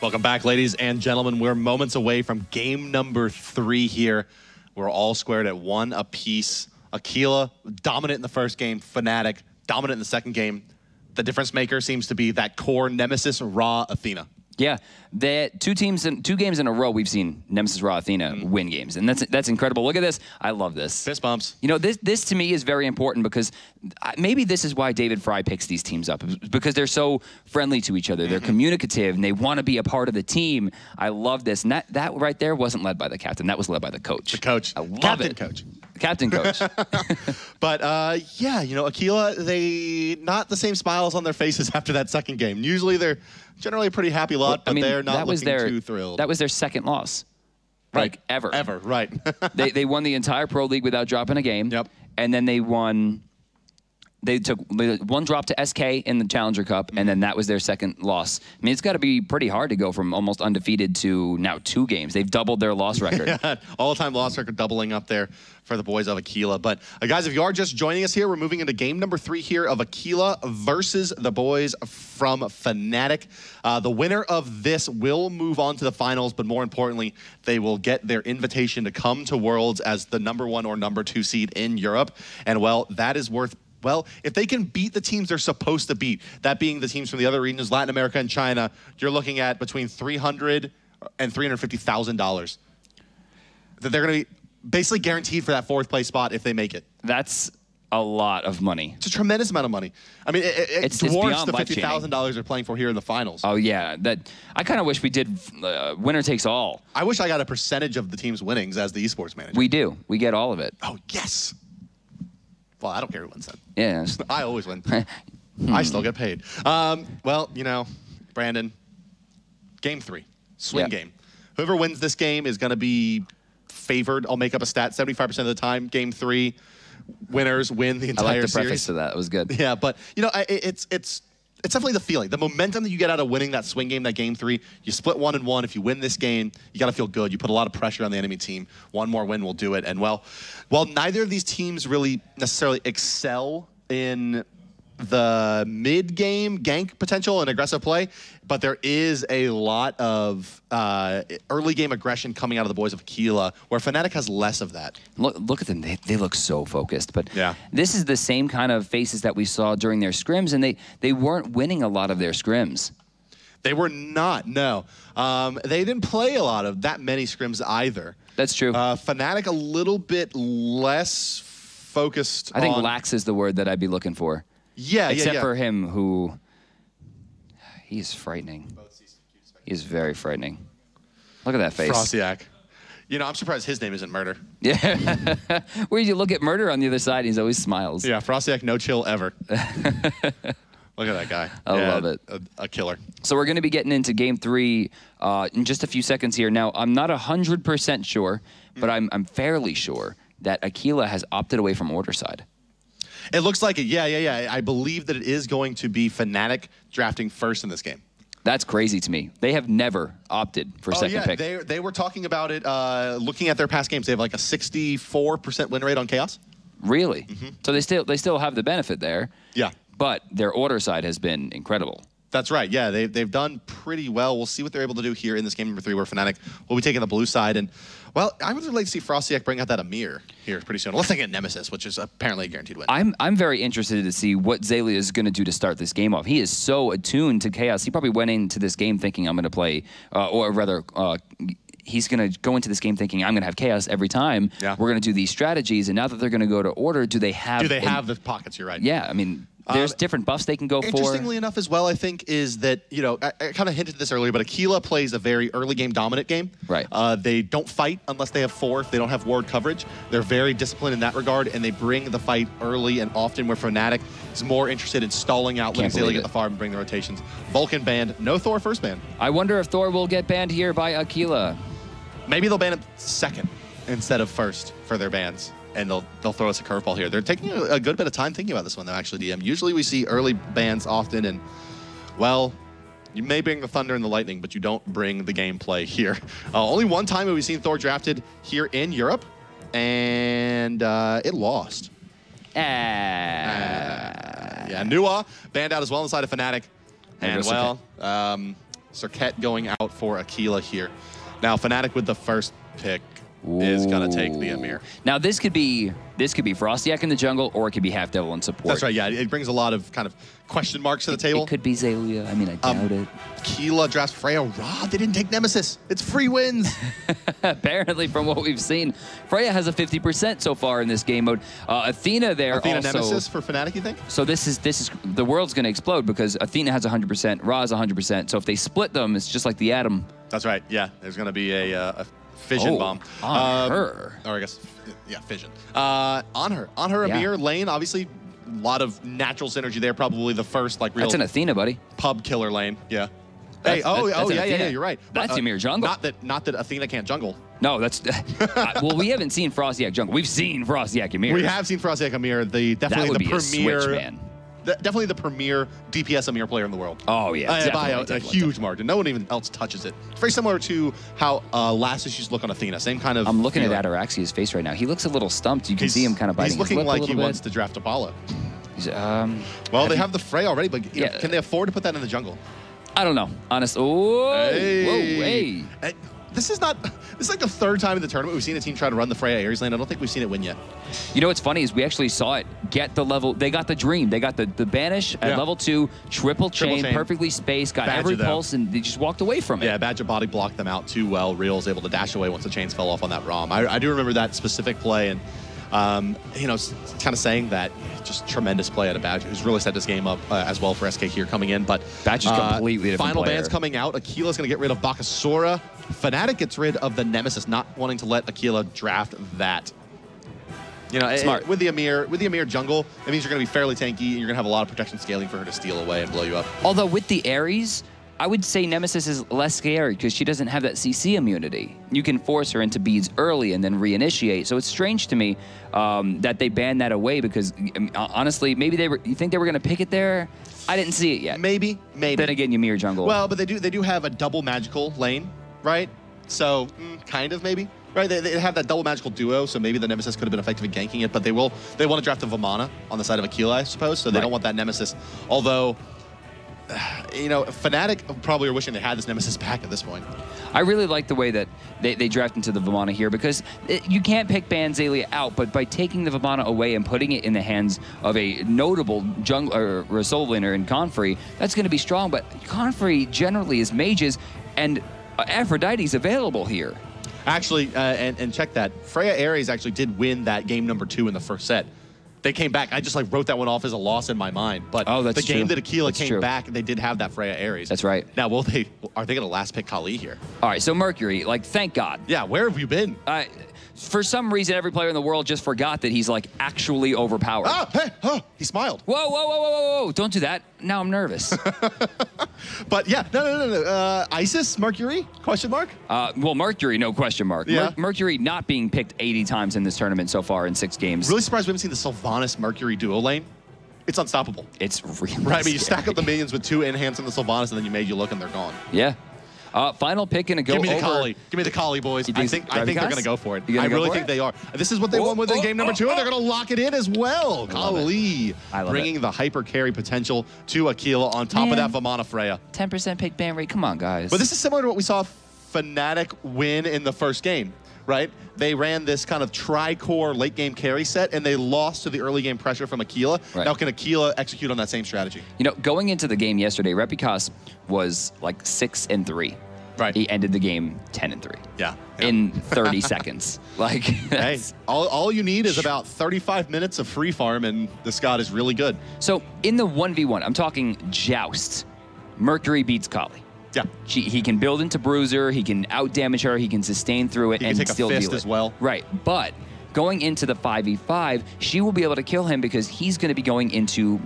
Welcome back, ladies and gentlemen. We're moments away from game number 3 here. We're all squared at 1 apiece. Aquila, dominant in the first game. Fnatic, dominant in the second game. The difference maker seems to be that core Nemesis Ra Athena. Yeah, two games in a row we've seen Nemesis Ra Athena win games, and that's incredible. Look at this. I love this. Fist bumps. You know, this to me is very important because maybe this is why David Fry picks these teams up, because they're so friendly to each other. They're communicative, and they want to be a part of the team. I love this. And that right there wasn't led by the captain. That was led by the coach. The coach. I love Captain it. coach. Captain coach. But, yeah, you know, Aquila, they not the same smiles on their faces after that second game. Usually they're generally a pretty happy lot, but they're not looking too thrilled. That was their second loss. Right. Like, ever. Ever, right. they won the entire Pro League without dropping a game. Yep. And then they won... They took one drop to SK in the Challenger Cup, and then that was their second loss. I mean, it's got to be pretty hard to go from almost undefeated to now 2 games. They've doubled their loss record. Yeah, all-time loss record doubling up there for the boys of Aquila. But, guys, if you are just joining us here, we're moving into game number 3 here of Aquila versus the boys from Fnatic. The winner of this will move on to the finals, but more importantly, they will get their invitation to come to Worlds as the #1 or #2 seed in Europe. And, well, that is worth... Well, if they can beat the teams they're supposed to beat, that being the teams from the other regions, Latin America and China, you're looking at between $300,000 and $350,000 that they're going to be basically guaranteed for that 4th place spot if they make it. That's a lot of money. It's a tremendous amount of money. I mean, it dwarfs the $50,000 they're playing for here in the finals. Oh, yeah. I kind of wish we did winner takes all. I wish I got a percentage of the team's winnings as the esports manager. We do. We get all of it. Oh, yes. Well, I don't care who wins that. Yeah. I always win. I still get paid. Well, you know, Brandon, game 3, swing game. Whoever wins this game is going to be favored. I'll make up a stat, 75% of the time. Game 3, winners win the entire series. I like the preface to that. It was good. Yeah, but, you know, it's definitely the feeling. The momentum that you get out of winning that swing game, that game 3, you split 1-1. If you win this game, you got to feel good. You put a lot of pressure on the enemy team. One more win will do it. And, well, while neither of these teams really necessarily excel in the mid-game gank potential and aggressive play, but there is a lot of early-game aggression coming out of the boys of Aquila, where Fnatic has less of that. Look at them. They look so focused. But yeah, this is the same kind of faces that we saw during their scrims, and they weren't winning a lot of their scrims. They were not, no. They didn't play a lot of that many scrims either. That's true. Fnatic a little bit less focused I think lax is the word that I'd be looking for. Yeah, Except for him, who... He's frightening. He is very frightening. Look at that face. Frosiak. You know, I'm surprised his name isn't Murder. Yeah. Where you look at Murder on the other side, he always smiles. Yeah, Frosiak, no chill ever. Look at that guy. I love it. A killer. So we're going to be getting into game 3 in just a few seconds here. Now, I'm not 100% sure, but I'm fairly sure that Aquila has opted away from order side. It looks like it. Yeah. I believe that it is going to be Fnatic drafting first in this game. That's crazy to me. They have never opted for second pick. They were talking about it, looking at their past games. They have like a 64% win rate on Chaos. Really? So they still have the benefit there. Yeah. But their order side has been incredible. That's right. Yeah, they've done pretty well. We'll see what they're able to do here in this game number 3, where Fnatic will be taking the blue side. And, well, I would like to see Frosiak bring out that Amir here pretty soon. Unless they get Nemesis, which is apparently a guaranteed win. I'm very interested to see what Zaylia is going to do to start this game off. He is so attuned to Chaos. He probably went into this game thinking I'm going to play, or rather, he's going to go into this game thinking I'm going to have Chaos every time. Yeah. We're going to do these strategies. And now that they're going to go to order, do they have the pockets? You're right. Yeah, I mean... There's different buffs they can go for. Interestingly enough as well, I think, is that, you know, I kind of hinted at this earlier, but Aquila plays a very early game dominant game. Right. They don't fight unless they have 4th. They don't have ward coverage. They're very disciplined in that regard, and they bring the fight early and often, where Fnatic is more interested in stalling out, letting Zaylia get the farm and bring the rotations. Vulcan banned. No Thor first ban. I wonder if Thor will get banned here by Aquila. Maybe they'll ban him second instead of first for their bans. And they'll throw us a curveball here. They're taking a good bit of time thinking about this one, though, actually, DM. Usually we see early bans often, and, well, you may bring the thunder and the lightning, but you don't bring the gameplay here. Only one time have we seen Thor drafted here in Europe, and it lost. Yeah, Nua banned out as well inside of Fnatic. And, well, Serket going out for Aquila here. Now, Fnatic with the first pick is going to take the Amir. Now, this could be Frostyak in the jungle, or it could be Half Devil in support. That's right, yeah. It brings a lot of kind of question marks to the table. It could be Xaylia. I mean, I doubt it. Aquila drafts Freya. They didn't take Nemesis. It's free wins. Apparently, from what we've seen, Freya has a 50% so far in this game mode. Athena there Athena also. Nemesis for Fnatic, you think? So this is the world's going to explode because Athena has 100%, Ra has 100%. So if they split them, it's just like the atom. That's right. Yeah, there's going to be a fission bomb on her. Or I guess, yeah, fission. On her, Yeah. Amir lane. Obviously, a lot of natural synergy there. Probably the first like real. That's an Athena, buddy. Pub killer lane. Yeah. That's Yeah. You're right. That's Amir jungle. Not that Athena can't jungle. No, that's well. We haven't seen Frostyak jungle. We've seen Frostyak Amir. We have seen Frostyak Amir. Definitely the premier. Switch, man. Definitely the premier DPS Amir player in the world. Oh, yeah. By a huge margin. No one even else touches it. It's very similar to how last issues look on Athena. Same kind of. I'm looking at Ataraxia's face right now. He looks a little stumped. You can see him kind of biting his lip. He's looking like he wants to draft Apollo. Well, they have the Frey already, but know, can they afford to put that in the jungle? I don't know. Honestly. Oh, hey. Whoa, hey. This is like the third time in the tournament we've seen a team try to run the Freya Ares lane. I don't think we've seen it win yet. You know what's funny is we actually saw it get the level. They got the dream. They got the banish at level 2, triple chain, perfectly spaced, got Badger, every pulse, and they just walked away from it. Yeah, Badger body blocked them out too well. Real was able to dash away once the chains fell off on that ROM. I do remember that specific play, and you know, kind of saying that just tremendous play out of Badger, who's really set this game up as well for SK here coming in. But Badger's completely different final player. ban's coming out. Aquila's going to get rid of Bakasura. Fnatic gets rid of the Nemesis, not wanting to let Aquila draft that. You know, Smart. With the Amir jungle, it means you're going to be fairly tanky, and you're going to have a lot of protection scaling for her to steal away and blow you up. Although with the Ares, I would say Nemesis is less scary because she doesn't have that CC immunity. You can force her into beads early and then reinitiate. So it's strange to me that they banned that away because, honestly, maybe you think they were going to pick it there? I didn't see it yet. Maybe. Then again, Ymir jungle. Well, but they do have a double magical lane, right? So, kind of maybe. Right, they have that double magical duo, so maybe the Nemesis could have been effective in ganking it, but they want to draft a Vamana on the side of Aquila, I suppose, so they don't want that Nemesis. Although, you know, Fnatic probably are wishing they had this Nemesis back at this point. I really like the way that they draft into the Vamana here because you can't pick ban Xaylia out, but by taking the Vamana away and putting it in the hands of a notable jungler or soul laner in Confrey, that's going to be strong, but Confrey generally is mages, and Aphrodite's available here. Actually, and check that. Freya Ares actually did win that game number 2 in the first set. They came back. I just wrote that one off as a loss in my mind. But the game that Aquila came back, they did have that Freya Ares. That's right. Now, are they going to last pick Kali here? All right, so Mercury, thank God. Yeah, where have you been? For some reason, every player in the world just forgot that he's actually overpowered. He smiled. Whoa. Don't do that. Now I'm nervous. But yeah, no. Isis, Mercury, question mark? Well, Mercury, no question mark. Yeah. Mercury not being picked 80 times in this tournament so far in 6 games. Really surprised we haven't seen the Sylvanas-Mercury duo lane. It's unstoppable. It's really right. I mean, you stack up the minions with 2 enhance and the Sylvanas, and then you made you look, and they're gone. Yeah. Final pick gonna go over. Give me the Kali, boys. I think they're gonna go for it. I really think they are. This is what they won with in game number 2, and they're gonna lock it in as well. Kali bringing the hyper carry potential to Aquila on top of that Vamana Freya. 10% pick ban rate. Come on, guys. But this is similar to what we saw Fnatic win in the first game, right? They ran this kind of tri-core late game carry set, and they lost to the early game pressure from Aquila. Right. Now, can Aquila execute on that same strategy? You know, going into the game yesterday, Repicas was 6-3. Right. He ended the game 10-3. Yeah. In 30 seconds. Hey, all you need is about 35 minutes of free farm, and the Scott is really good. So in the 1v1, I'm talking joust. Mercury beats Kali. Yeah. He can build into Bruiser, he can out-damage her, he can sustain through it, and still deal it as well. Right, but going into the 5v5, she will be able to kill him because he's going to be going into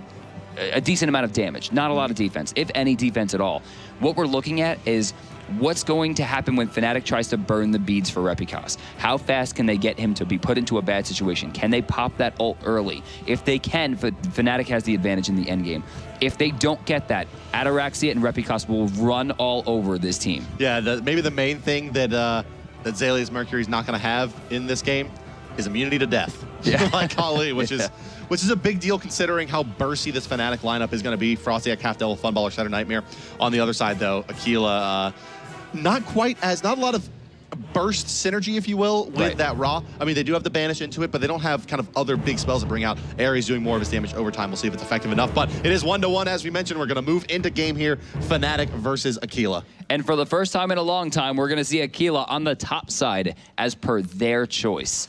a decent amount of damage. Not a lot of defense, if any defense at all. What we're looking at is what's going to happen when Fnatic tries to burn the beads for Repicas. How fast can they get him to be put into a bad situation? Can they pop that ult early? If they can, Fnatic has the advantage in the endgame. If they don't get that, Ataraxia and Repicas will run all over this team. Yeah, maybe the main thing that Xaylia's Mercury is not going to have in this game is immunity to death, Yeah. like Ali, which is a big deal considering how bursty this Fnatic lineup is going to be. Fnatic, Half Devil, Funballer, Shadow Nightmare. On the other side, though, Aquila, not a lot of burst synergy, if you will, with that Ra. I mean, they do have the banish into it, but they don't have kind of other big spells to bring out. Ares doing more of his damage over time. We'll see if it's effective enough, but it is 1-1. As we mentioned, we're going to move into game here. Fnatic versus Aquila. And for the first time in a long time, we're going to see Aquila on the top side as per their choice.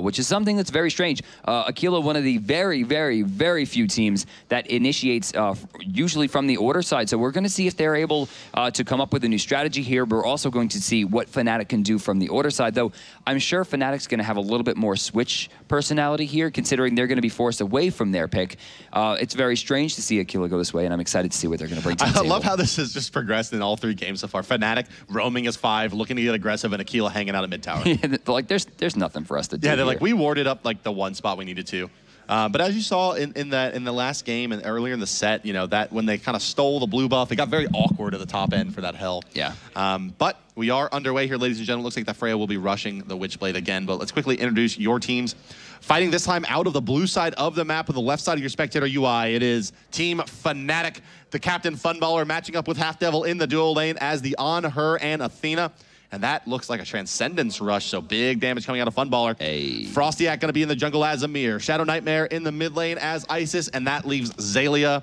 Which is something that's very strange. Aquila, one of the very, very, very few teams that initiates usually from the order side. So we're going to see if they're able to come up with a new strategy here. We're also going to see what Fnatic can do from the order side, though I'm sure Fnatic's going to have a little bit more switch personality here, considering they're going to be forced away from their pick. It's very strange to see Aquila go this way, and I'm excited to see what they're going to bring to the table. I love how this has just progressed in all 3 games so far. Fnatic roaming as 5, looking to get aggressive, and Aquila hanging out at mid tower. Like there's nothing for us to do. Yeah, they're here. like, we warded up like the one spot we needed to. But as you saw in the last game and earlier in the set, you know, that when they kind of stole the blue buff, it got very awkward at the top end for that hell. Yeah. But we are underway here, ladies and gentlemen. Looks like that Freya will be rushing the Witchblade again. But let's quickly introduce your teams. Fighting this time out of the blue side of the map on the left side of your spectator UI, it is Team Fnatic, the captain Funballer matching up with Half Devil in the dual lane as the On, Her, and Athena. And that looks like a Transcendence Rush, so big damage coming out of Funballer. Hey. Frostyak going to be in the jungle as Amir. Shadow Nightmare in the mid lane as Isis, and that leaves Zalia,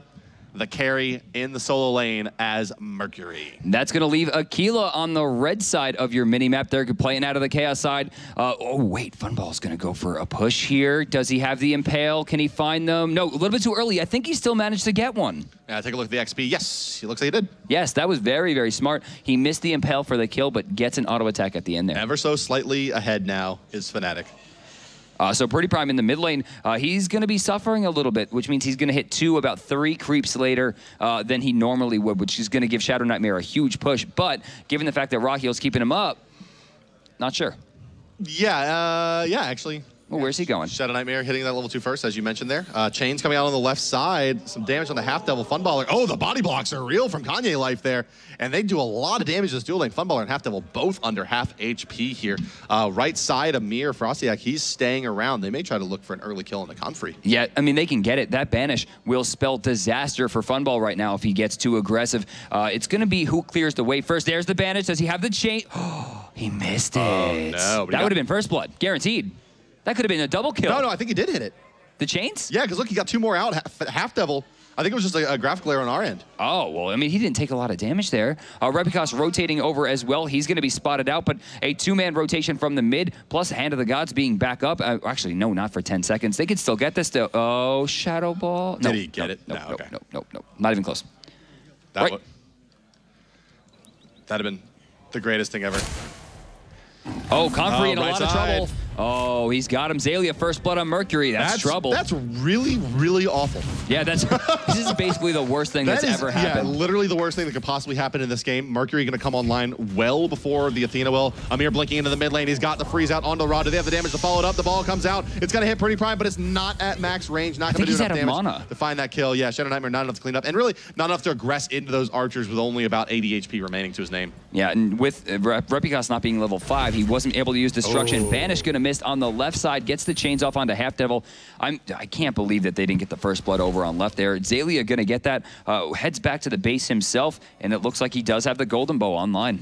the carry, in the solo lane as Mercury. That's going to leave Aquila on the red side of your mini-map there, playing out of the Chaos side. Oh, wait, Funball's going to go for a push here. Does he have the Impale? Can he find them? No, a little bit too early. I think he still managed to get one. Yeah, take a look at the XP. Yes, he looks like he did. Yes, that was very, very smart. He missed the Impale for the kill, but gets an auto attack at the end there. Ever so slightly ahead now is Fnatic. So Pretty Prime in the mid lane, he's going to be suffering a little bit, which means he's going to hit about 3 creeps later than he normally would, which is going to give Shadow Nightmare a huge push. But given the fact that Rahil's keeping him up, not sure. Yeah, actually. Well, where's he going? Shadow Nightmare hitting that level 2 first, as you mentioned there. Chains coming out on the left side. Some damage on the Half Devil Funballer. Oh, the body blocks are real from Kanye Life there. And they do a lot of damage to this dual lane. Funballer and Half Devil both under half HP here. Right side, Amir, Frostyak, he's staying around. They may try to look for an early kill on the Comfrey. Yeah, I mean, they can get it. That banish will spell disaster for Funball right now if he gets too aggressive. It's going to be who clears the way first. There's the banish. Does he have the chain? Oh, he missed it. Oh, no. That would have been first blood, guaranteed. That could have been a double kill. No, I think he did hit it. The chains? Yeah, because look, he got 2 more out. Half Devil. I think it was just a graphical error on our end. Oh, well, I mean, he didn't take a lot of damage there. Repicos rotating over as well. He's going to be spotted out, but a 2-man rotation from the mid, plus Hand of the Gods being back up. Actually, no, not for 10 seconds. They could still get this. Oh, Shadow Ball. Did he get it? No, okay. No. Not even close. That'd have been the greatest thing ever. Oh, Comfrey in a right lot of side. trouble. Oh, he's got him. Zalia, first blood on Mercury. That's trouble. That's really, really awful. Yeah, this is basically the worst thing that's ever happened. Yeah, literally the worst thing that could possibly happen in this game. Mercury going to come online well before the Athena will. Amir blinking into the mid lane. He's got the freeze out onto the rod. Do they have the damage to follow it up? The ball comes out. It's going to hit Pretty Prime, but it's not at max range. Not going to do enough damage to find that kill. Yeah, Shadow Nightmare not enough to clean up. And really not enough to aggress into those archers with only about 80 HP remaining to his name. Yeah, and with Repicos not being level 5, he wasn't able to use Destruction. Banish going to miss on the left side, gets the chains off onto Half Devil. I can't believe that they didn't get the first blood over on left there. Zalia going to get that, heads back to the base himself, and it looks like he does have the Golden Bow online.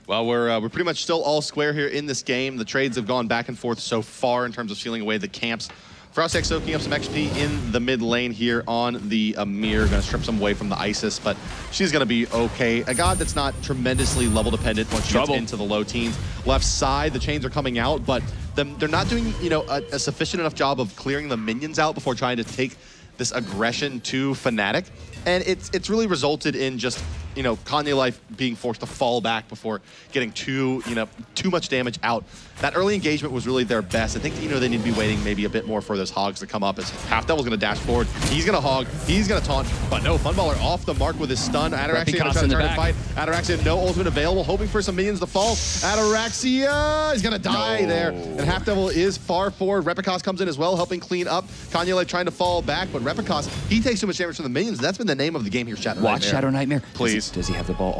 Well, we're pretty much still all square here in this game. The trades have gone back and forth so far in terms of sealing away the camps. Frostyak soaking up some XP in the mid lane here on the Amir. Going to strip some away from the Isis, but she's going to be okay. A god that's not tremendously level dependent once she gets into the low teens. Left side, the chains are coming out, but they're not doing a sufficient enough job of clearing the minions out before trying to take this aggression to Fnatic. And it's really resulted in just, Kanye Life being forced to fall back before getting too much damage out. That early engagement was really their best. I think, they need to be waiting maybe a bit more for those hogs to come up as Half Devil's going to dash forward. He's going to hog. He's going to taunt. But no, Funballer off the mark with his stun. Ataraxia going to try to turn and fight. Ataraxia, no ultimate available, hoping for some minions to fall. Ataraxia is going to die there. And Half Devil is far forward. Repicos comes in as well, helping clean up. Kanye Life trying to fall back, but Repicos, he takes too much damage from the minions. That's been the name of the game here, Shadow Nightmare. Watch Shadow Nightmare. Please. Does he have the ball?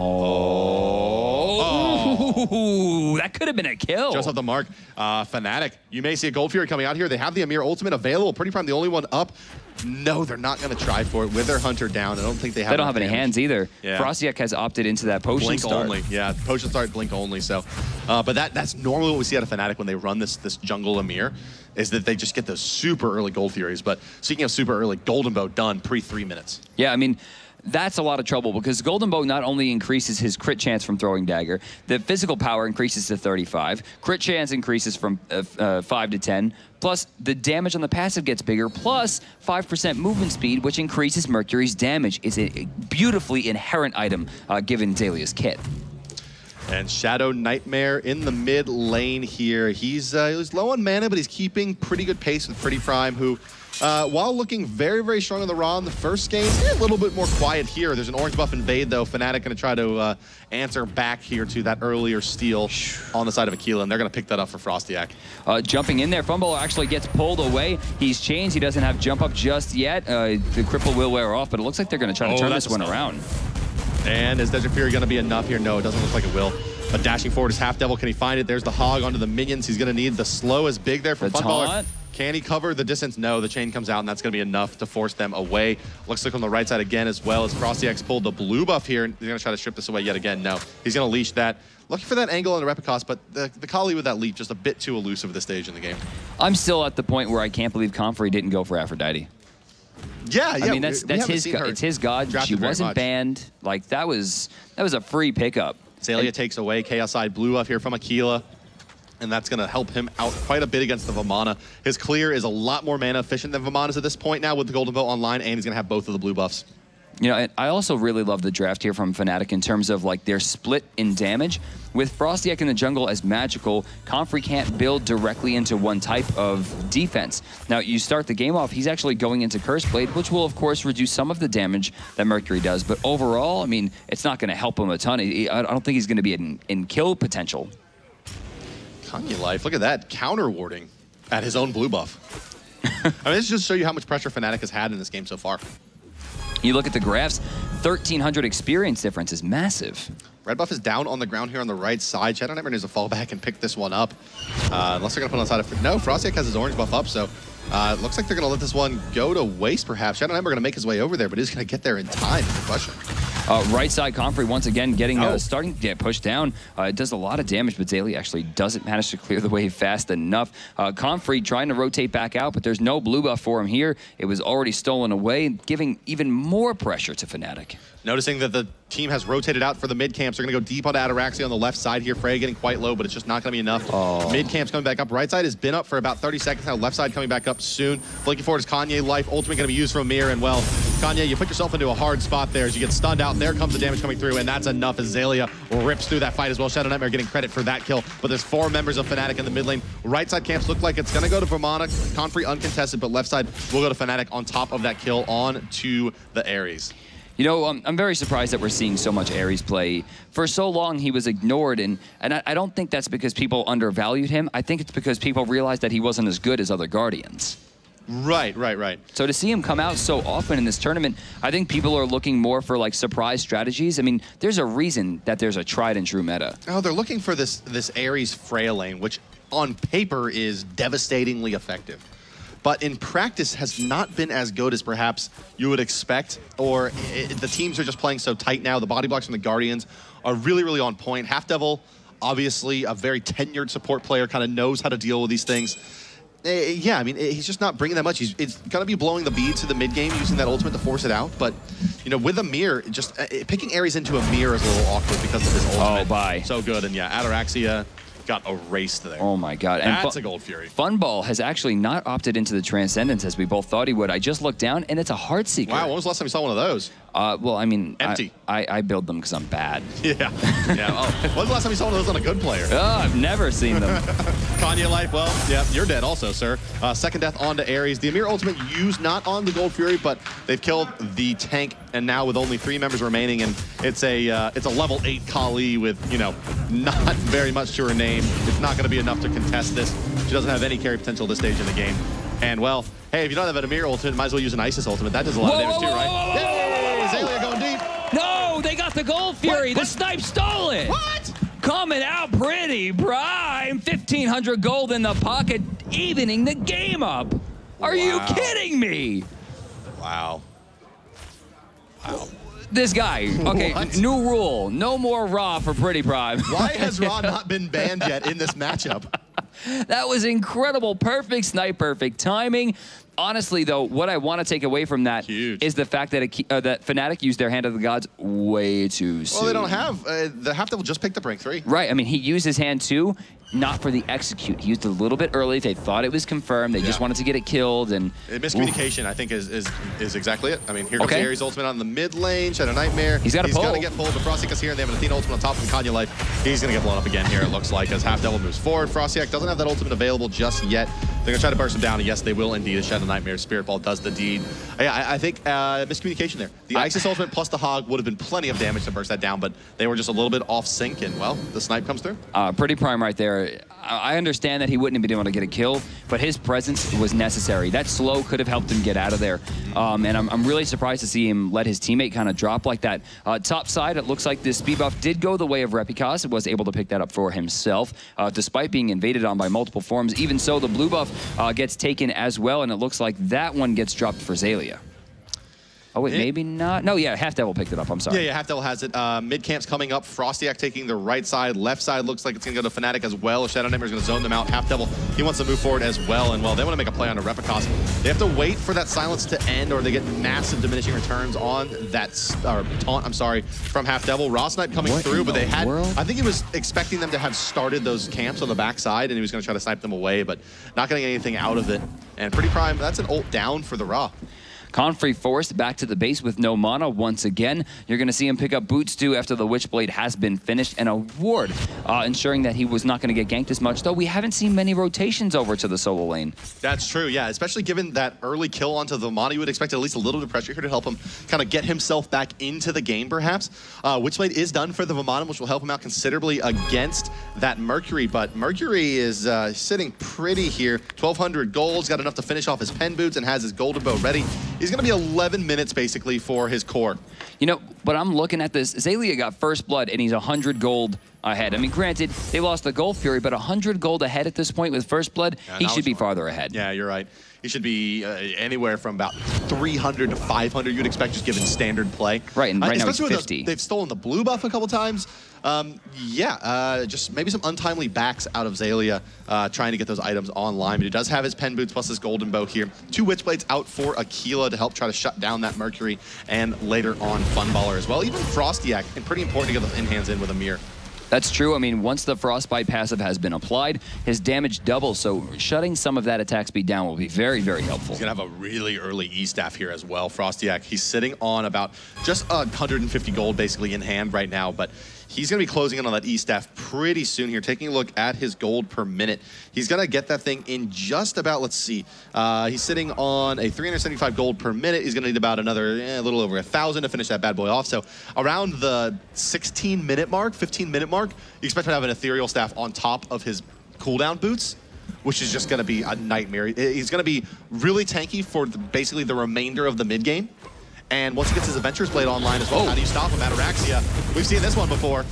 Ooh, that could have been a kill. Just off the mark. Fnatic, you may see a Gold Fury coming out here. They have the Amir ultimate available. Pretty Prime, the only one up. No, they're not going to try for it with their Hunter down. I don't think they have. They don't have any hands either. Yeah. Fnatic has opted into that potion Blink start. only. Yeah, potion start, blink only. So, but that's normally what we see out of Fnatic when they run this jungle Amir, is that they just get those super early Gold Furies. But speaking of super early, Golden Bow done pre 3 minutes. Yeah, I mean, that's a lot of trouble because Golden Bow not only increases his crit chance from throwing dagger, the physical power increases to 35, crit chance increases from 5 to 10, plus the damage on the passive gets bigger, plus 5% movement speed, which increases Mercury's damage. Is a beautifully inherent item given Zalia's kit. And Shadow Nightmare in the mid lane here. He's low on mana, but he's keeping pretty good pace with Pretty Prime, who, while looking very, very strong on the Raw in the first game, a little bit more quiet here. There's an orange buff invade, though. Fnatic going to try to answer back here to that earlier steal on the side of Aquila, and they're going to pick that up for Fnatic. Jumping in there, Fumble actually gets pulled away. He's changed. He doesn't have jump up just yet. The cripple will wear off, but it looks like they're going to try to turn this one around. And is Desert Fury going to be enough here? No, it doesn't look like it will. But dashing forward is Half Devil. Can he find it? There's the hog onto the minions. He's going to need the slow as big there from Funballer. Can he cover the distance? No, the chain comes out, and that's going to be enough to force them away. Looks like on the right side again as well as FrostyX pulled the blue buff here. They're going to try to strip this away yet again. No, he's going to leash that. Looking for that angle on the Repicos, but the Kali with that leap just a bit too elusive at this stage in the game. I'm still at the point where I can't believe Comfrey didn't go for Aphrodite. Yeah. I mean, that's his god. It's his god. She wasn't banned. Like, that was a free pickup. Zalia takes away Chaos Side blue up here from Aquila, and that's going to help him out quite a bit against the Vamana. His clear is a lot more mana efficient than Vamana's at this point now with the Golden Bow online, and he's going to have both of the blue buffs. You know, I also really love the draft here from Fnatic in terms of like their split in damage. With Frostyek in the jungle as magical, Comfrey can't build directly into one type of defense. Now, you start the game off, he's actually going into Curse Blade, which will, of course, reduce some of the damage that Mercury does. But overall, I mean, it's not going to help him a ton. I don't think he's going to be in kill potential. Kanye Life, look at that, counter warding at his own blue buff. I mean, this just show you how much pressure Fnatic has had in this game so far. You look at the graphs, 1,300 experience difference is massive. Red buff is down on the ground here on the right side. Shadow Nightmare needs to fall back and pick this one up. Unless they're going to put it on the side of... No, Frostyek has his orange buff up, so it looks like they're going to let this one go to waste, perhaps. Shadow Nightmare going to make his way over there, but he's going to get there in time. Good question. Right side, Comfrey once again getting starting to get pushed down. It does a lot of damage, but Zalia actually doesn't manage to clear the wave fast enough. Comfrey trying to rotate back out, but there's no blue buff for him here. It was already stolen away, giving even more pressure to Fnatic. Noticing that the team has rotated out for the mid camps. They're going to go deep onto Ataraxia on the left side here. Frey getting quite low, but it's just not going to be enough. Mid camp's coming back up. Right side has been up for about 30 seconds now. Left side coming back up soon. Looking forward is Kanye Life. Ultimate going to be used from Amir, and well, Kanye, you put yourself into a hard spot there as you get stunned out. There comes the damage coming through, and that's enough as Zalia rips through that fight as well. Shadow Nightmare getting credit for that kill, but there's 4 members of Fnatic in the mid lane. Right side camps look like it's going to go to Vamana. Comfrey uncontested, but left side will go to Fnatic on top of that kill on to the Ares. You know, I'm very surprised that we're seeing so much Ares play. For so long, he was ignored, and I don't think that's because people undervalued him. I think it's because people realized that he wasn't as good as other Guardians. Right. So to see him come out so often in this tournament, I think people are looking more for like surprise strategies. I mean, there's a reason that there's a tried and true meta. Oh, they're looking for this Ares frail lane, which on paper is devastatingly effective, but in practice has not been as good as perhaps you would expect, or the teams are just playing so tight now. The body blocks from the Guardians are really, really on point. Half Devil, obviously a very tenured support player, kind of knows how to deal with these things. Yeah, I mean, he's just not bringing that much. He's going to be blowing the beads to the mid-game, using that ultimate to force it out. But, you know, with Amir, just picking Ares into Amir is a little awkward because of his ultimate. Oh, bye. So good. And yeah, Ataraxia got erased there. Oh my god. That's a Gold Fury. Funball has actually not opted into the Transcendence as we both thought he would. I just looked down and it's a Heartseeker. Wow, when was the last time you saw one of those? Well, I mean, empty. I build them because I'm bad. Yeah. Oh, when was the last time you saw one of those on a good player? Oh, I've never seen them. Kanye Life, well, yeah, you're dead also, sir. Second death onto Ares. The Amir ultimate used not on the Gold Fury, but they've killed the tank, and now with only 3 members remaining, and it's a level 8 Kali with, you know, not very much to her name. It's not going to be enough to contest this. She doesn't have any carry potential at this stage in the game. And well, hey, if you don't have an Amir ultimate, might as well use an Isis ultimate. That does a lot of damage too, right? Yay! Zalia going deep. No, they got the Gold Fury. The snipe stole it. What? coming out pretty prime. 1,500 gold in the pocket, evening the game up. Are you kidding me? Wow. Wow. This guy. Okay, new rule. No more Raw for Pretty Prime. Why has Raw not been banned yet in this matchup? That was incredible. Perfect snipe, perfect timing. Honestly, though, what I want to take away from that is the fact that that Fnatic used their Hand of the Gods way too soon. Well, they don't have. The Half Devil just picked up rank 3. Right. I mean, he used his hand too, not for the execute. He used it a little bit early. They thought it was confirmed. They just wanted to get it killed. And miscommunication, I think, is exactly it. I mean, here comes Ares' ultimate on the mid lane. Shadow Nightmare. He's got to pull. He's got to get pulled. But Frostiak's here, and they have an Athena ultimate on top from Kanya Life. He's going to get blown up again here, it looks like, as Half Devil moves forward. Frostiak doesn't have that ultimate available just yet. They're going to try to burst him down, and yes, they will indeed. As Shadow Nightmare Spirit Ball does the deed. I think miscommunication there. The Isis ultimate plus the Hog would have been plenty of damage to burst that down, but they were just a little bit off sync, and, well, the snipe comes through. Pretty Prime right there. I understand that he wouldn't have been able to get a kill, but his presence was necessary. That slow could have helped him get out of there. And I'm really surprised to see him let his teammate kind of drop like that. Top side, it looks like this speed buff did go the way of Repicos. It was able to pick that up for himself, despite being invaded on by multiple forms. Even so, the blue buff gets taken as well, and it looks like that one gets dropped for Xaylia. Oh, wait, maybe not. No, yeah, Half Devil picked it up. I'm sorry. Yeah, Half Devil has it. Mid camp's coming up. Frostiak taking the right side. Left side looks like it's going to go to Fnatic as well. Shadow Nightmare's going to zone them out. Half Devil, he wants to move forward as well. And, well, they want to make a play on a Repicos. They have to wait for that silence to end, or they get massive diminishing returns on that taunt, I'm sorry, from Half Devil. Raw Snipe coming through, but they had, I think he was expecting them to have started those camps on the backside, and he was going to try to snipe them away, but not getting anything out of it. And Pretty Prime, that's an ult down for the Raw. Confrey forced back to the base with no mana once again. You're going to see him pick up Boots too after the Witchblade has been finished, and a ward, ensuring that he was not going to get ganked as much, though we haven't seen many rotations over to the solo lane. That's true, yeah, especially given that early kill onto the mana. You would expect at least a little bit of pressure here to help him kind of get himself back into the game, perhaps. Witchblade is done for the Vamana, which will help him out considerably against that Mercury, but Mercury is sitting pretty here. 1,200 gold, got enough to finish off his pen boots and has his golden bow ready. He's going to be 11 minutes, basically, for his core. You know, but I'm looking at this. Xaylia got first blood, and he's 100 gold ahead. I mean, granted, they lost the Gold Fury, but 100 gold ahead at this point with first blood, he should be farther ahead. Yeah, you're right. He should be anywhere from about 300 to 500, you'd expect, just given standard play. Right, and right now he's 50. They've stolen the blue buff a couple times. Just maybe some untimely backs out of Xaylia trying to get those items online. But he does have his pen boots plus his golden bow here. 2 Witchblades out for Aquila to help try to shut down that Mercury, and later on Funballer as well. Even Frostiak, and pretty important to get those in-hands in with a mirror. That's true. I mean, once the Frostbite passive has been applied, his damage doubles, so shutting some of that attack speed down will be very, very helpful. He's going to have a really early E-staff here as well, Frostiak. He's sitting on about just 150 gold basically in hand right now, but he's going to be closing in on that E-staff pretty soon here. Taking a look at his gold per minute, he's going to get that thing in just about, let's see, he's sitting on a 375 gold per minute. He's going to need about another, a little over 1,000 to finish that bad boy off. So around the 16-minute mark, 15-minute mark, you expect to have an ethereal staff on top of his cooldown boots, which is just going to be a nightmare. He's going to be really tanky for basically the remainder of the mid game. And once he gets his Adventurer's Blade online as well, how do you stop him? Ataraxia. We've seen this one before.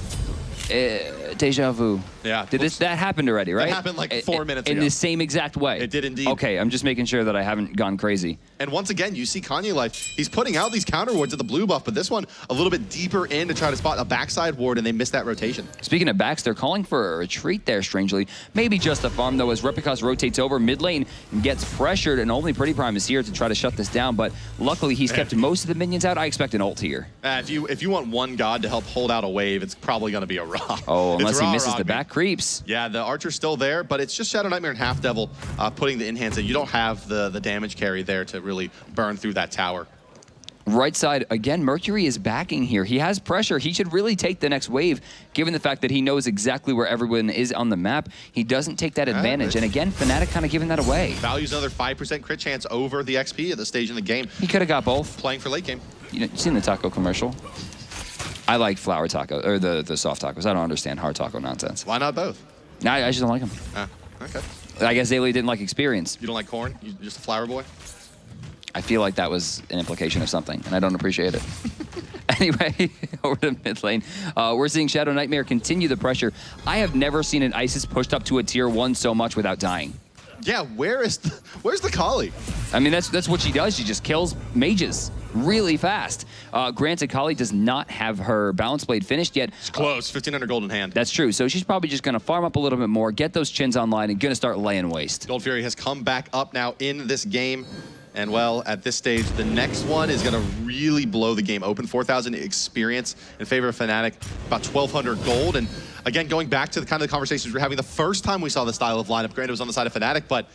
Deja vu. Yeah. That happened already, right? That happened like 4 minutes ago. In the same exact way. It did indeed. Okay, I'm just making sure that I haven't gone crazy. And once again, you see Kanye Life. He's putting out these counter wards at the blue buff, but this one a little bit deeper in to try to spot a backside ward, and they missed that rotation. Speaking of backs, they're calling for a retreat there, strangely. Maybe just a farm, though, as Repicos rotates over mid lane and gets pressured, and only Pretty Prime is here to try to shut this down, but luckily he's kept most of the minions out. I expect an ult here. If you want one god to help hold out a wave, it's probably going to be a Ra. Oh, unless he misses the back creeps. Yeah, the Archer's still there, but it's just Shadow Nightmare and Half Devil putting the in-hands in. You don't have the damage carry there to really burn through that tower. Right side, again, Mercury is backing here. He has pressure. He should really take the next wave, given the fact that he knows exactly where everyone is on the map. He doesn't take that advantage. And again, Fnatic kind of giving that away. Values another 5% crit chance over the XP at this stage in the game. He could have got both. Playing for late game. You seen the taco commercial? I like flour taco, or the soft tacos. I don't understand hard taco nonsense. Why not both? I just don't like them. Okay. I guess Xaylia didn't like experience. You don't like corn? You're just a flour boy? I feel like that was an implication of something, and I don't appreciate it. Anyway, over to mid lane. We're seeing Shadow Nightmare continue the pressure. I have never seen an Isis pushed up to a tier 1 so much without dying. Yeah, where's the Kali? I mean, that's what she does. She just kills mages really fast. Granted, Kali does not have her Balance Blade finished yet. It's close, 1,500 gold in hand. That's true. So she's probably just going to farm up a little bit more, get those chins online, and going to start laying waste. Gold Fury has come back up now in this game. And, well, at this stage, the next one is going to really blow the game open. 4,000 experience in favor of Fnatic, about 1,200 gold. And, again, going back to the kind of the conversations we were having the first time we saw this style of lineup, granted it was on the side of Fnatic, but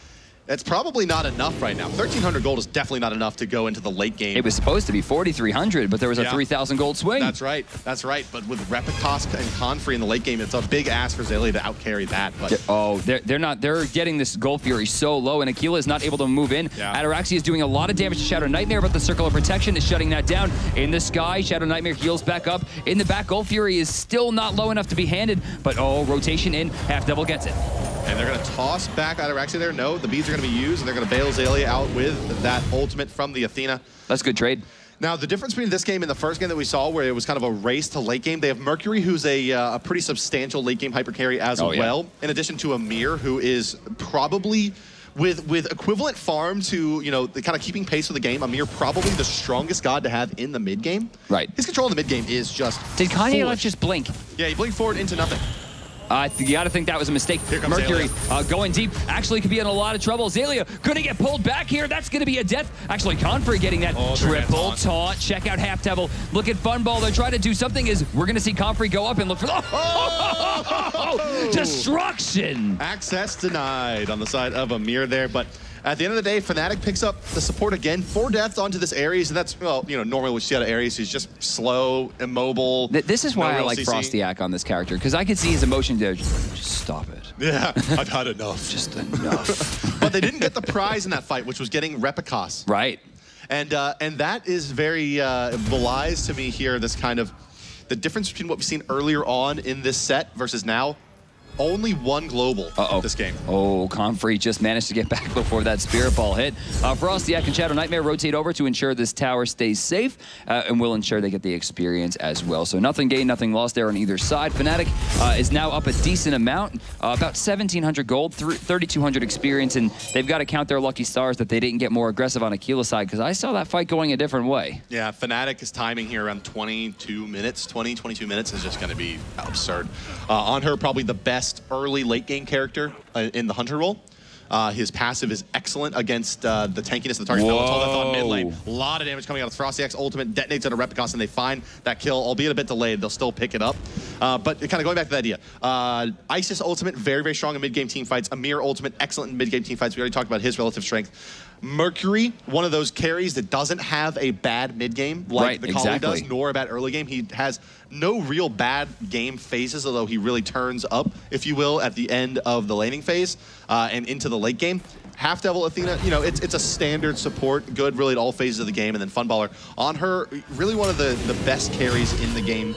it's probably not enough right now. 1,300 gold is definitely not enough to go into the late game. It was supposed to be 4,300, but there was a 3,000 gold swing. That's right. That's right. But with Repicos and Confrey in the late game, it's a big ask for Xaylia to outcarry that. But oh, they're not. They're getting this Gold Fury so low, and Aquila is not able to move in. Yeah. Ataraxia is doing a lot of damage to Shadow Nightmare, but the Circle of Protection is shutting that down. In the sky, Shadow Nightmare heals back up. In the back, Gold Fury is still not low enough to be handed, but oh, rotation in. Half Devil gets it. And they're going to toss back Ataraxia there. No, the beads are going to be used, and they're going to bail Xaylia out with that ultimate from the Athena. That's a good trade. Now, the difference between this game and the first game that we saw, where it was kind of a race to late game, they have Mercury, who's a pretty substantial late game hyper carry as well, in addition to Amir, who is probably, with equivalent farm to, you know, the kind of keeping pace with the game, Amir probably the strongest god to have in the mid game. Right. His control in the mid game is just Did Kanye not just blink? Yeah, he blinked forward into nothing. You got to think that was a mistake. Here comes Mercury going deep. Actually could be in a lot of trouble. Xaylia going to get pulled back here. That's going to be a death. Actually, Confrey getting that triple taunt. Check out Half Devil. Look at Funball. They're trying to do something. We're going to see Confrey go up and look for destruction. Access denied on the side of Amir there, but at the end of the day, Fnatic picks up the support again. 4 deaths onto this Ares, and that's, well, you know, normally what you see out of Ares. He's just slow, immobile. This is why I like CC. Frostyak on this character, because I could see his emotion there. Just stop it. Yeah, I've had enough. Just enough. But they didn't get the prize in that fight, which was getting Repicos. Right. And that is very belies to me here, this kind of, the difference between what we've seen earlier on in this set versus now. Only 1 global this game. Oh, Confrey just managed to get back before that Spirit Ball hit. Frostyak and Shadow Nightmare rotate over to ensure this tower stays safe, and will ensure they get the experience as well. So nothing gained, nothing lost there on either side. Fnatic is now up a decent amount, about 1,700 gold, 3,200 experience, and they've got to count their lucky stars that they didn't get more aggressive on Aquila's side, because I saw that fight going a different way. Yeah, Fnatic is timing here around 22 minutes. 22 minutes is just going to be absurd. On her, probably the best early late game character in the Hunter role. His passive is excellent against the tankiness of the target. It's all on mid lane. A lot of damage coming out of Frostyak's ultimate, detonates at a Repicos, and they find that kill, albeit a bit delayed. They'll still pick it up. But kind of going back to the idea, Isis ultimate, very, very strong in mid-game team fights. Amir ultimate, excellent in mid-game team fights. We already talked about his relative strength. Mercury, one of those carries that doesn't have a bad mid-game like the Kali does, nor a bad early game. He has no real bad game phases, although he really turns up, if you will, at the end of the laning phase and into the late game. Half Devil Athena, you know, it's a standard support, good really at all phases of the game, and then Funballer on her, really one of the best carries in the game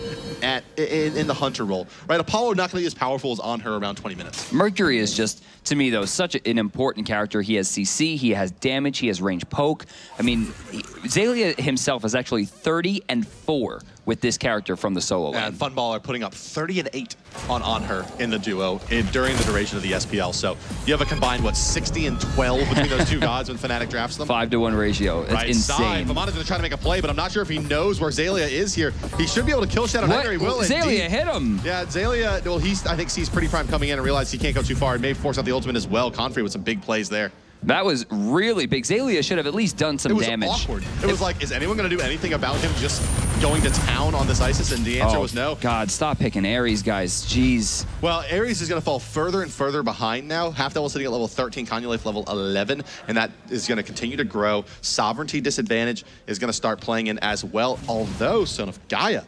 in the Hunter role, right? Apollo not going to be as powerful as on her around 20 minutes. Mercury is just, to me though, such an important character. He has CC, he has damage, he has range poke. I mean, Xaylia himself is actually 30-4 with this character from the solo lane. And Funballer putting up 30-8 on her in the duo during the duration of the SPL. So you have a combined, what, 60-12 between those two gods when Fnatic drafts them? 5-to-1 ratio. It's insane. Famana's going to try to make a play, but I'm not sure if he knows where Xaylia is here. He should be able to kill Shadow Nightmare. He will. Xaylia hit him. Yeah, Xaylia, well, I think sees Pretty Prime coming in and realized he can't go too far and may force out the ultimate as well. Confrey with some big plays there. That was really big. Xaylia should have at least done some damage. It was awkward. It was like, is anyone going to do anything about him just going to town on this Isis? And the answer was no. God, stop picking Ares, guys. Jeez. Well, Ares is going to fall further and further behind now. Half Devil sitting at level 13, Kanye level 11, and that is going to continue to grow. Sovereignty disadvantage is going to start playing in as well, although Son of Gaia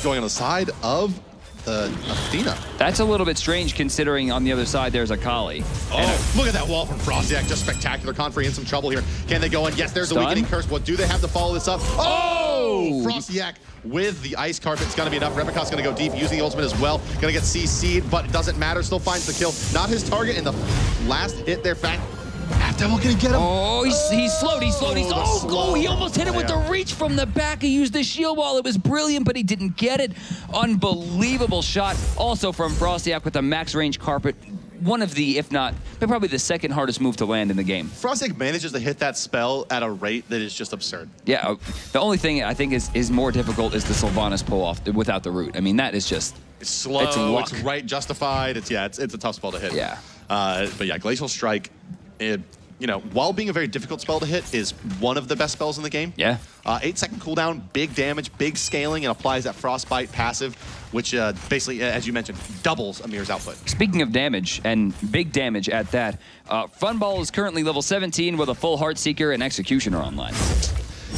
going on the side of the Athena. That's a little bit strange considering on the other side there's a Kali. Oh, look at that wall from Frostyak. Just spectacular. Confrey in some trouble here. Can they go in? Yes, there's a weakening curse. What do they have to follow this up? Oh! Frostyak with the ice carpet. It's going to be enough. Repicos going to go deep using the ultimate as well. Going to get CC'd, but it doesn't matter. Still finds the kill. Not his target in the last hit there. Half Devil gonna get him. Oh, he's slowed. He almost hit him with the reach from the back. He used the shield wall. It was brilliant, but he didn't get it. Unbelievable shot. Also from Fnatic with the max range carpet. One of the, if not, probably the second hardest move to land in the game. Fnatic manages to hit that spell at a rate that is just absurd. Yeah, the only thing I think is more difficult is the Sylvanas pull off without the root. I mean, that is just... It's slow, it's luck. it's right justified. It's a tough spell to hit. Yeah. But yeah, Glacial Strike, you know, while being a very difficult spell to hit, is one of the best spells in the game. Yeah. 8-second cooldown, big damage, big scaling, and applies that Frostbite passive, which basically, as you mentioned, doubles Amir's output. Speaking of damage, and big damage at that, Funball is currently level 17 with a full Heartseeker and Executioner online.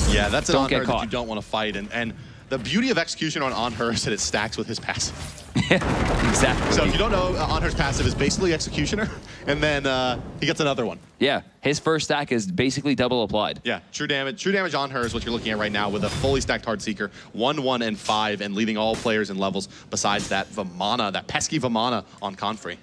Yeah, that's an Don't on her get that caught. you don't want to fight, and the beauty of Executioner on her is that it stacks with his passive. Yeah, exactly. So if you don't know, on her's passive is basically Executioner, and then he gets another one. Yeah, his first stack is basically double applied. Yeah, true damage on her is what you're looking at right now with a fully stacked Heartseeker, 1, 1, and 5, and leading all players in levels besides that Vamana, that pesky Vamana on Confrey.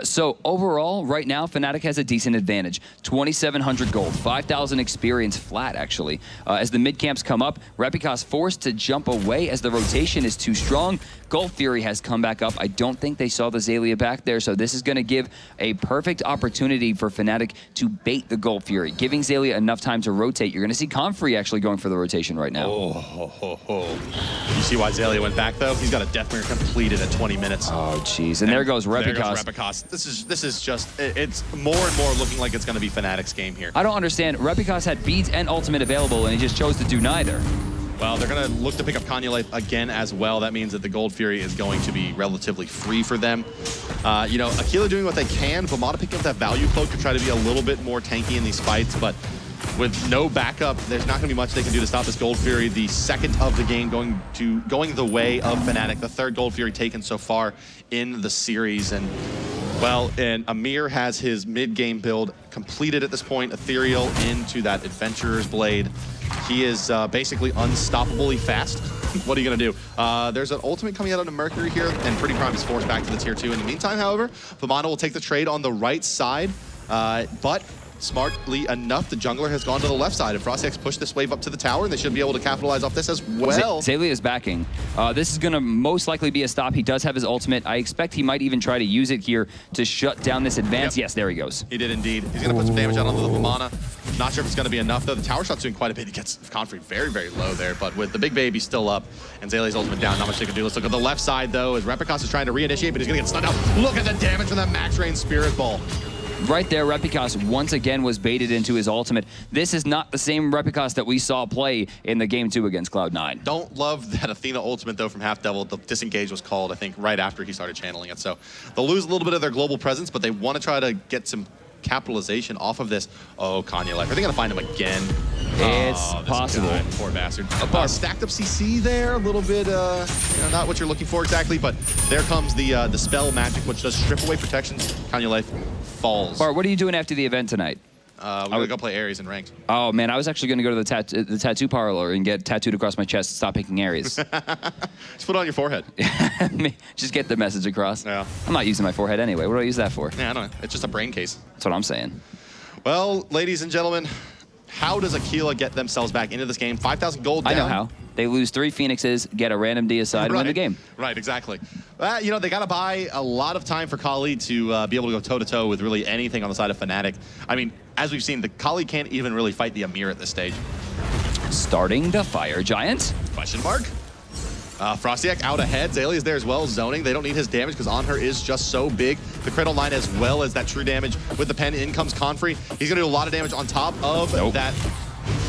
So overall, right now, Fnatic has a decent advantage. 2,700 gold, 5,000 experience flat, actually. As the mid-camps come up, Repicos forced to jump away as the rotation is too strong. Gold Fury has come back up. I don't think they saw the Xaylia back there, so this is going to give a perfect opportunity for Fnatic to bait the Gold Fury, giving Xaylia enough time to rotate. You're going to see Confrey actually going for the rotation right now. You see why Xaylia went back, though? He's got a Death Mirror completed at 20 minutes. Oh, jeez. And there goes Repicos. There goes Repicos. This is just, it's more and more looking like it's going to be Fnatic's game here. I don't understand. Repicos had beads and ultimate available, and he just chose to do neither. Well, they're going to look to pick up Kanye Life again as well. That means that the Gold Fury is going to be relatively free for them. You know, Aquila doing what they can. Vamana picking up that value cloak to try to be a little bit more tanky in these fights, but with no backup, there's not going to be much they can do to stop this Gold Fury. The second of the game going the way of Fnatic. The third Gold Fury taken so far in the series. And, well, and Amir has his mid-game build completed at this point. Ethereal into that Adventurer's Blade. He is basically unstoppably fast. What are you going to do? There's an ultimate coming out of Mercury here, and Pretty Prime is forced back to the tier 2. In the meantime, however, Vamana will take the trade on the right side, but smartly enough, the jungler has gone to the left side, and Fnatic's pushed this wave up to the tower, and they should be able to capitalize off this as well. Xaylia is backing. This is going to most likely be a stop. He does have his ultimate. I expect he might even try to use it here to shut down this advance. Yep. Yes, there he goes. He did indeed. He's going to put some damage out onto the Vamana. Not sure if it's going to be enough, though. The tower shot's doing quite a bit. He gets Confrey very, very low there, but with the big baby still up and Xaylia's ultimate down, not much they can do. Let's look at the left side, though, as Repicos is trying to reinitiate, but he's going to get stunned out. Look at the damage from that max range Spirit Ball. Right there, Repicos once again was baited into his ultimate. This is not the same Repicos that we saw play in the Game 2 against Cloud9. Don't love that Athena ultimate, though, from Half Devil. The disengage was called, I think, right after he started channeling it. So they'll lose a little bit of their global presence, but they want to try to get some capitalization off of this. Oh, Kanye Life. Are they going to find him again? It's possible. Guy, poor bastard. Stacked up CC there, a little bit, you know, not what you're looking for exactly, but there comes the spell magic, which does strip away protections. Kanye Life falls. Bart, what are you doing after the event tonight? We're going to go play Ares in ranked. Oh, man, I was actually going to go to the tattoo parlor and get tattooed across my chest. Stop picking Ares. Just put it on your forehead. Just get the message across. Yeah. I'm not using my forehead anyway. What do I use that for? Yeah, I don't know. It's just a brain case. That's what I'm saying. Well, ladies and gentlemen, how does Aquila get themselves back into this game? 5,000 gold down. I know how. They lose 3 Phoenixes, get a random deicide, and win the game. Right, exactly. You know, they got to buy a lot of time for Kali to be able to go toe-to-toe with really anything on the side of Fnatic. I mean, as we've seen, the Kali can't even really fight the Amir at this stage. Starting the Fire Giant. Question mark? Fnatic out ahead. Xaylia is there as well, zoning. They don't need his damage because on her is just so big. The crit online as well as that true damage with the pen. In comes Confrey. He's going to do a lot of damage on top of that,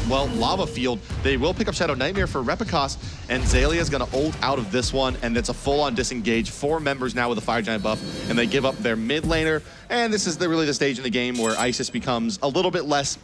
well, lava field. They will pick up Shadow Nightmare for Repicos, and Xaylia is going to ult out of this one, and it's a full-on disengage. 4 members now with a Fire Giant buff, and they give up their mid laner. And this is really the stage in the game where Isis becomes a little bit less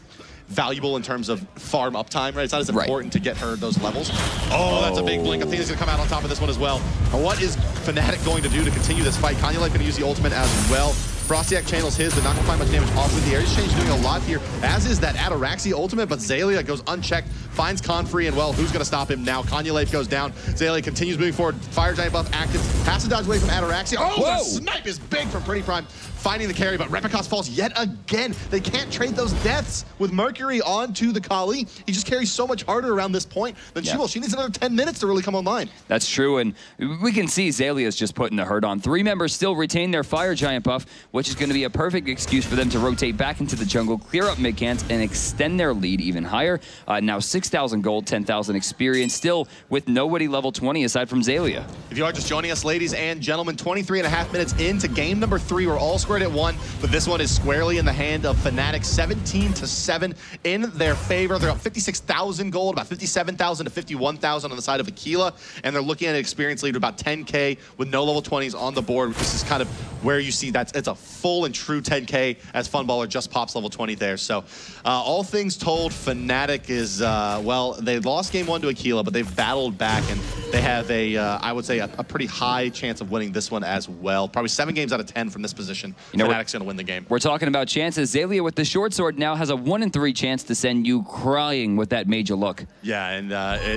valuable in terms of farm uptime, right? It's not as important to get her those levels. Oh, that's a big blink. Athena's going to come out on top of this one as well. And what is Fnatic going to do to continue this fight? Kanye Life going to use the ultimate as well. Fnatic channels his, but not going to find much damage off with the Ares Change, doing a lot here, as is that Ataraxia ultimate, but Xaylia goes unchecked, finds Confrey, and well, who's going to stop him now? Kanye Life goes down. Xaylia continues moving forward. Fire Giant buff active. Has to dodge away from Ataraxia. Oh, the snipe is big from Pretty Prime. finding the carry, but Repicos falls yet again. They can't trade those deaths with Mercury onto the Kali. He just carries so much harder around this point than she will. She needs another 10 minutes to really come online. That's true, and we can see Zalia's just putting the hurt on. 3 members still retain their Fire Giant buff, which is going to be a perfect excuse for them to rotate back into the jungle, clear up mid-cants, and extend their lead even higher. Now 6,000 gold, 10,000 experience, still with nobody level 20 aside from Zalia. If you are just joining us, ladies and gentlemen, 23.5 minutes into game number 3. We're all squared at 1, but this one is squarely in the hand of Fnatic, 17-7 in their favor. They're up 56,000 gold, about 57,000 to 51,000 on the side of Aquila, and they're looking at an experience lead of about 10K with no level 20s on the board. This is kind of where you see that it's a full and true 10K as Funballer just pops level 20 there. So all things told, Fnatic is, well, they lost game 1 to Aquila, but they've battled back, and they have a, I would say, a pretty high chance of winning this one as well. Probably 7 games out of 10 from this position. You know, Fnatic's going to win the game. We're talking about chances. Zalia with the short sword now has a 1 in 3 chance to send you crying with that major look. Yeah, and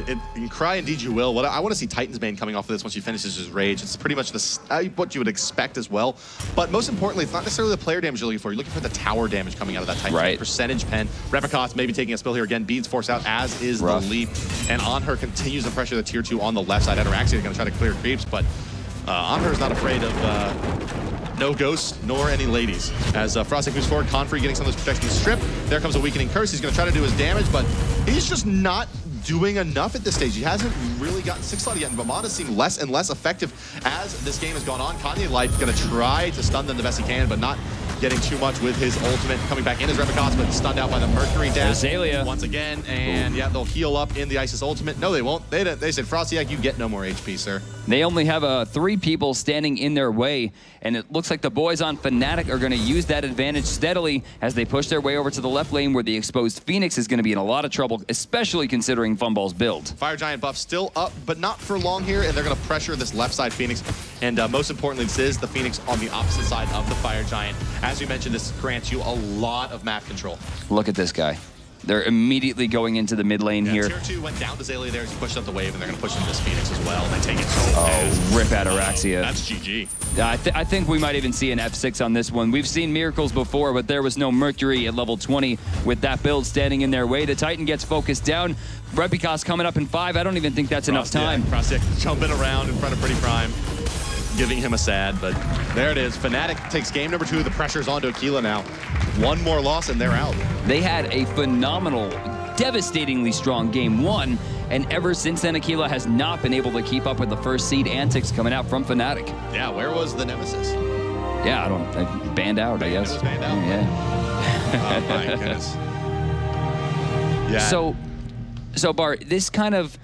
you can cry indeed you will. I want to see Titan's Bane coming off of this once he finishes his rage. It's pretty much what you would expect as well. But most importantly, it's not necessarily the player damage you're looking for. You're looking for the tower damage coming out of that Titan. Right. Percentage pen. Repicos maybe taking a spill here again. Beads force out, as is the leap. And Anhur continues to pressure the tier 2 on the left side. Ataraxia is going to try to clear creeps, but Anhur is not afraid of no ghosts nor any ladies. As Fnatic moves forward, Confrey getting some of those protections stripped. There comes a weakening curse. He's going to try to do his damage, but he's just not doing enough at this stage. He hasn't really gotten 6 slot yet, and Vamana's seemed less and less effective as this game has gone on. Kanye Light's going to try to stun them the best he can, but not getting too much with his ultimate. Coming back in as Repicos, but stunned out by the Mercury dash once again. And yeah, they'll heal up in the Isis ultimate. No, they won't. They said, Frostyak, you get no more HP, sir. They only have 3 people standing in their way, and it looks like the boys on Fnatic are going to use that advantage steadily as they push their way over to the left lane, where the exposed Phoenix is going to be in a lot of trouble, especially considering Funball's build. Fire Giant buff still up, but not for long here, and they're going to pressure this left side Phoenix. And most importantly, this is the Phoenix on the opposite side of the Fire Giant. As we mentioned, this grants you a lot of map control. Look at this guy. They're immediately going into the mid lane here. Tier 2 went down to Zalia there as he pushed up the wave, and they're going to push into this Phoenix as well. And they take it so fast. Rip Ataraxia. That's GG. I think we might even see an F6 on this one. We've seen miracles before, but there was no Mercury at level 20 with that build standing in their way. The Titan gets focused down. Repicos coming up in 5. I don't even think that's enough time. Frostic jumping around in front of Pretty Prime, giving him a sad, but there it is. Fnatic takes game number 2. The pressure's onto Aquila now. 1 more loss and they're out. They had a phenomenal, devastatingly strong game 1, and ever since then, Aquila has not been able to keep up with the first seed antics coming out from Fnatic. Yeah, where was the Nemesis? Yeah, I banned out, I guess. It was banned out? Yeah. Oh my goodness. Yeah. So Bart, this kind of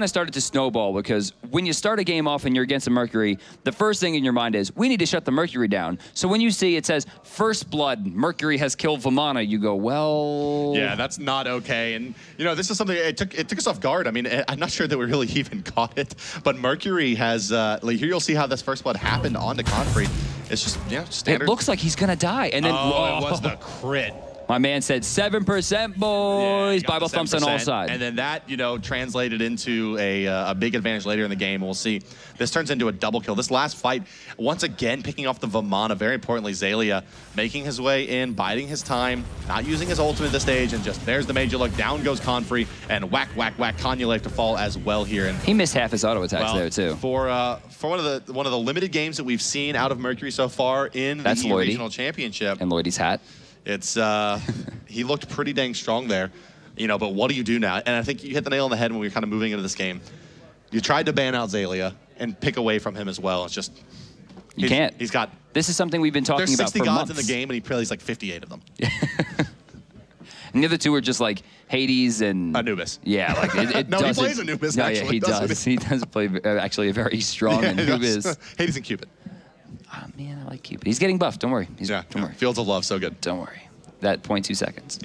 started to snowball, because when you start a game off and you're against a Mercury, the first thing in your mind is, we need to shut the Mercury down. So when you see it says, first blood, Mercury has killed Vamana, you go, well... Yeah, that's not okay. And, you know, this is something, it took us off guard. I mean, I'm not sure that we really even caught it, but Mercury has, like, here you'll see how this first blood happened onto Confrey. It's just, yeah, standard. It looks like he's going to die. And then, it was the crit. My man said 7%, boys. Yeah, Bible thumps on all sides. And then that, you know, translated into a big advantage later in the game. We'll see. This turns into a double kill. This last fight, once again, picking off the Vamana. Very importantly, Zalia making his way in, biding his time, not using his ultimate at this stage, and just there's the major look. Down goes Confrey, and whack, whack, whack. Kanye left to fall as well here. And he missed half his auto attacks there too. For one of the limited games that we've seen out of Mercury so far in the regional championship, and Lloydie's hat. It's he looked pretty dang strong there, you know. But what do you do now? And I think you hit the nail on the head when we were kind of moving into this game. You tried to ban out Zalia and pick away from him as well. It's just you can't. He's got. This is something we've been talking about for months. There's 60 gods in the game, and he plays like 58 of them. And the other 2 are just like Hades and Anubis. Yeah, like it no, he plays Anubis. No, actually, yeah, he does. He does play actually a very strong Anubis. Hades and Cupid. Oh man, I like Cupid. He's getting buffed. Don't worry. Don't worry. Fields of Love, so good. Don't worry. That 0.2 seconds.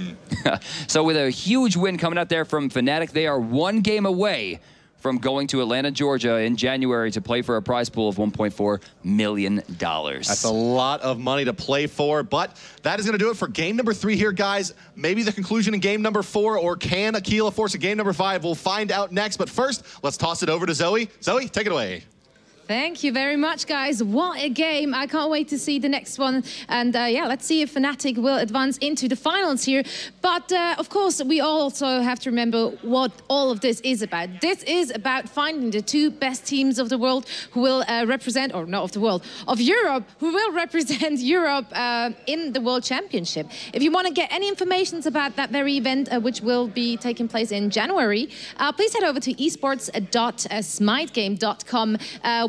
So with a huge win coming out there from Fnatic, they are 1 game away from going to Atlanta, Georgia in January to play for a prize pool of $1.4 million. That's a lot of money to play for, but that is going to do it for game number 3 here, guys. Maybe the conclusion in game number 4, or can Aquila force a game number 5? We'll find out next, but first, let's toss it over to Zoe. Zoe, take it away. Thank you very much, guys. What a game. I can't wait to see the next one. And yeah, let's see if Fnatic will advance into the finals here. But of course, we also have to remember what all of this is about. This is about finding the 2 best teams of the world who will represent, or not of the world, of Europe, who will represent Europe in the World Championship. If you want to get any information about that very event, which will be taking place in January, please head over to esports.smitegame.com,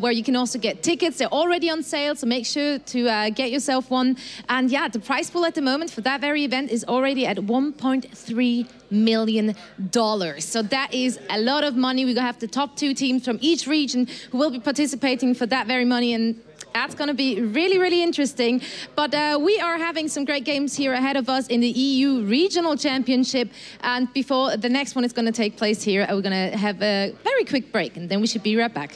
where you can also get tickets. They're already on sale, so make sure to get yourself one. And yeah, the prize pool at the moment for that very event is already at $1.3 million. So that is a lot of money. We're going to have the top 2 teams from each region who will be participating for that very money, and that's going to be really, really interesting. But we are having some great games here ahead of us in the EU Regional Championship. And before the next one is going to take place here, we're going to have a very quick break, and then we should be right back.